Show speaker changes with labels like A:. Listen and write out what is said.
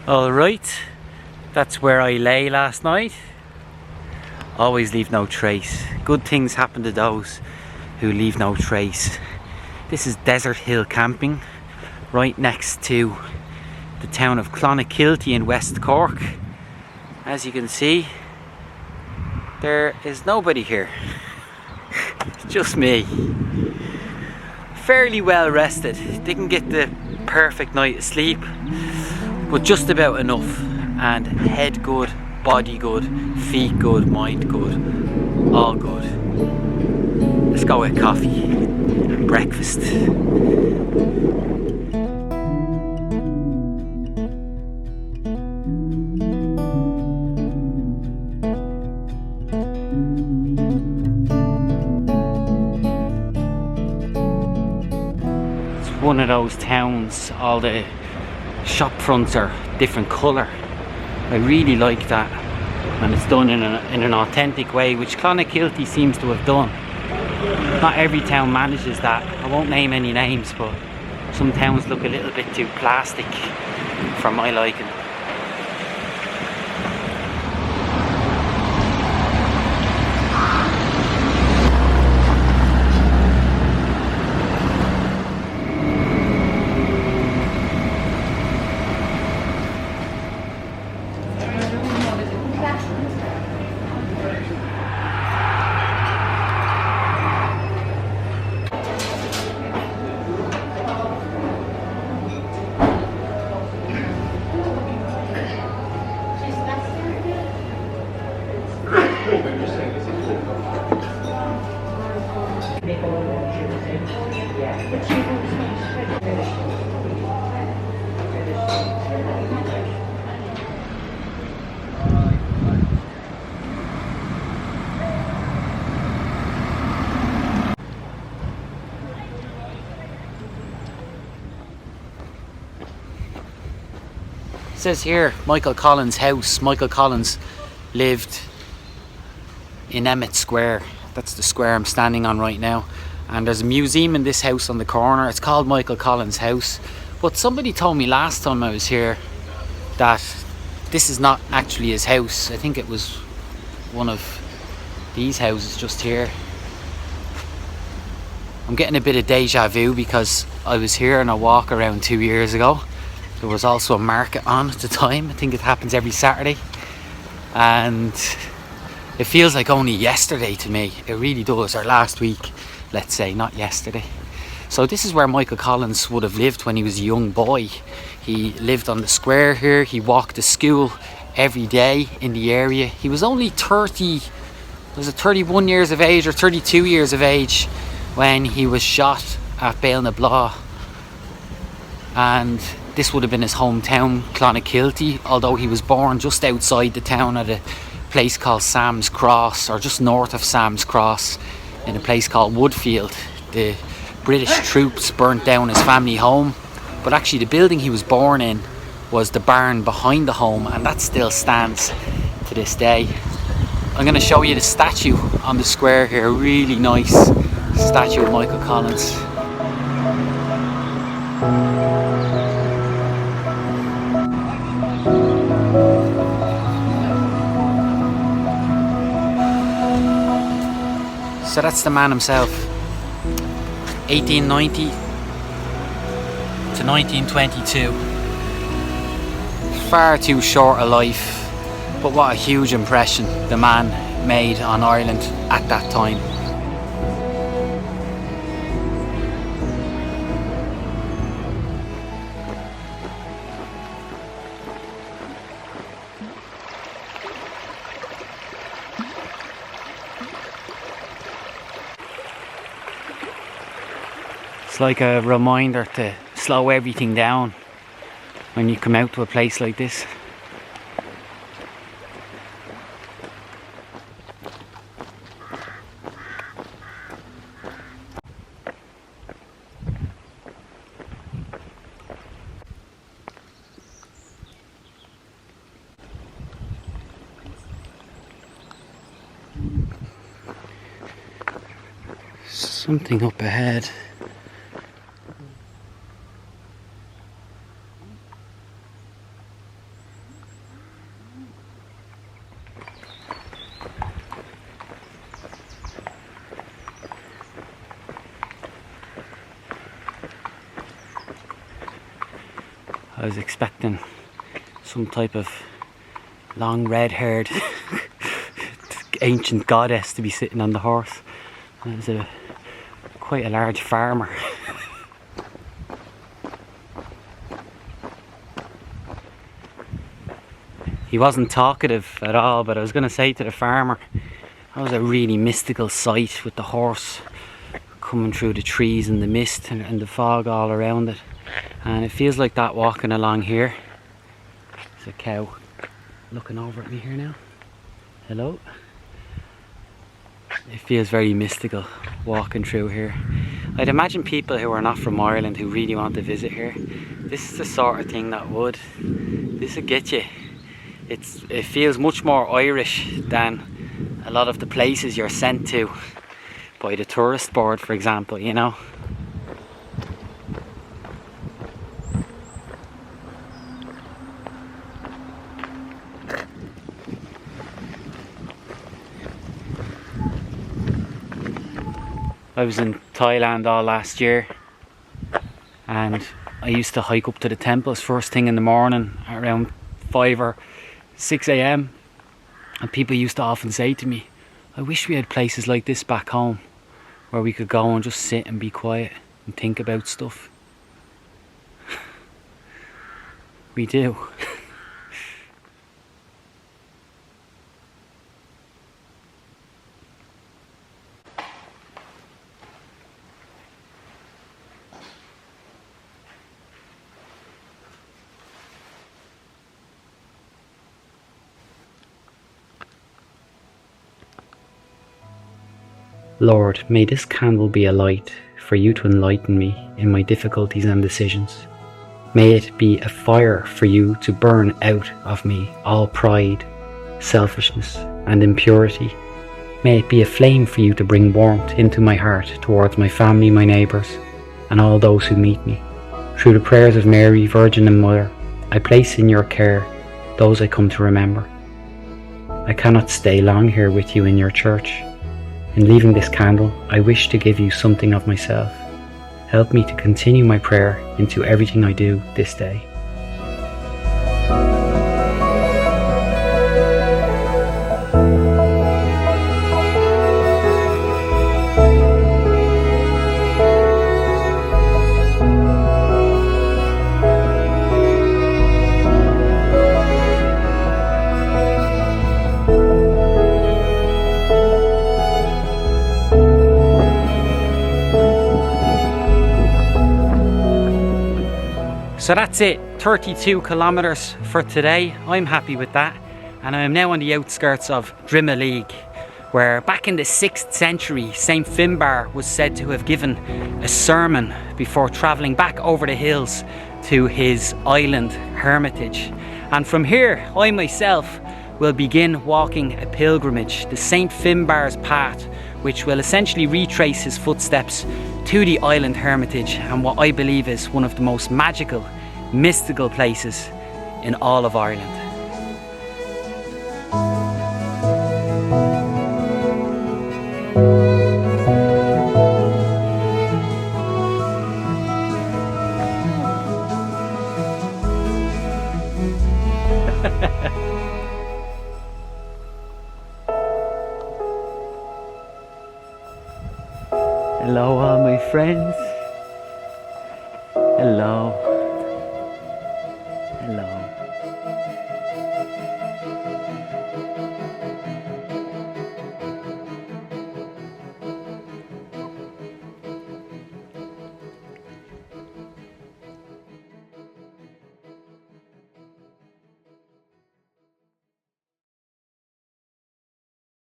A: Alright, that's where I lay last night. Always leave no trace. Good things happen to those who leave no trace. This is Desert Hill Camping, right next to the town of Clonakilty in West Cork. As you can see, there is nobody here. Just me. Fairly well rested. Didn't get the perfect night of sleep, but just about enough. And head good, body good, feet good, mind good, all good. Let's go with coffee and breakfast. It's one of those towns, all the shop fronts are different colour. I really like that, and it's done in an authentic way, which Clonakilty seems to have done. Not every town manages that. I won't name any names, but some towns look a little bit too plastic for my liking. It says here Michael Collins' house. Michael Collins lived in Emmet Square. That's the square I'm standing on right now. And there's a museum in this house on the corner. It's called Michael Collins' house. But somebody told me last time I was here that this is not actually his house. I think it was one of these houses just here. I'm getting a bit of deja vu because I was here on a walk around 2 years ago. There was also a market on at the time. I think it happens every Saturday. And it feels like only yesterday to me. It really does. Or last week, let's say, not yesterday. So this is where Michael Collins would have lived when he was a young boy. He lived on the square here. He walked to school every day in the area. He was only 31 years of age or 32 years of age when he was shot at Bailnablaw. And this would have been his hometown, Clonakilty, although he was born just outside the town at a place called Sam's Cross, or just north of Sam's Cross, in a place called Woodfield. The British troops burnt down his family home, but actually the building he was born in was the barn behind the home, and that still stands to this day. I'm going to show you the statue on the square here, really nice statue of Michael Collins. So that's the man himself. 1890 to 1922. Far too short a life, but what a huge impression the man made on Ireland at that time. It's like a reminder to slow everything down when you come out to a place like this. Something up ahead. I was expecting some type of long red-haired ancient goddess to be sitting on the horse. And it was quite a large farmer. He wasn't talkative at all, but I was going to say to the farmer, that was a really mystical sight with the horse coming through the trees and the mist and the fog all around it. And it feels like that walking along here. There's a cow looking over at me here now. Hello. It feels very mystical walking through here. I'd imagine people who are not from Ireland who really want to visit here, this is the sort of thing that would. This would get you. It feels much more Irish than a lot of the places you're sent to by the tourist board, for example, you know. I was in Thailand all last year, and I used to hike up to the temples first thing in the morning around 5 or 6 a.m. and people used to often say to me, I wish we had places like this back home where we could go and just sit and be quiet and think about stuff. We do. Lord, may this candle be a light for you to enlighten me in my difficulties and decisions. May it be a fire for you to burn out of me all pride, selfishness, and impurity. May it be a flame for you to bring warmth into my heart towards my family, my neighbours, and all those who meet me. Through the prayers of Mary, Virgin and Mother, I place in your care those I come to remember. I cannot stay long here with you in your church. In leaving this candle, I wish to give you something of myself. Help me to continue my prayer into everything I do this day. So that's it, 32 kilometres for today. I'm happy with that, and I am now on the outskirts of Drimoleague, where back in the 6th century St Finbar was said to have given a sermon before travelling back over the hills to his island hermitage. And from here I myself will begin walking a pilgrimage, the St Finbar's path, which will essentially retrace his footsteps to the island hermitage and what I believe is one of the most magical, mystical places in all of Ireland. Hello all my friends. Hello.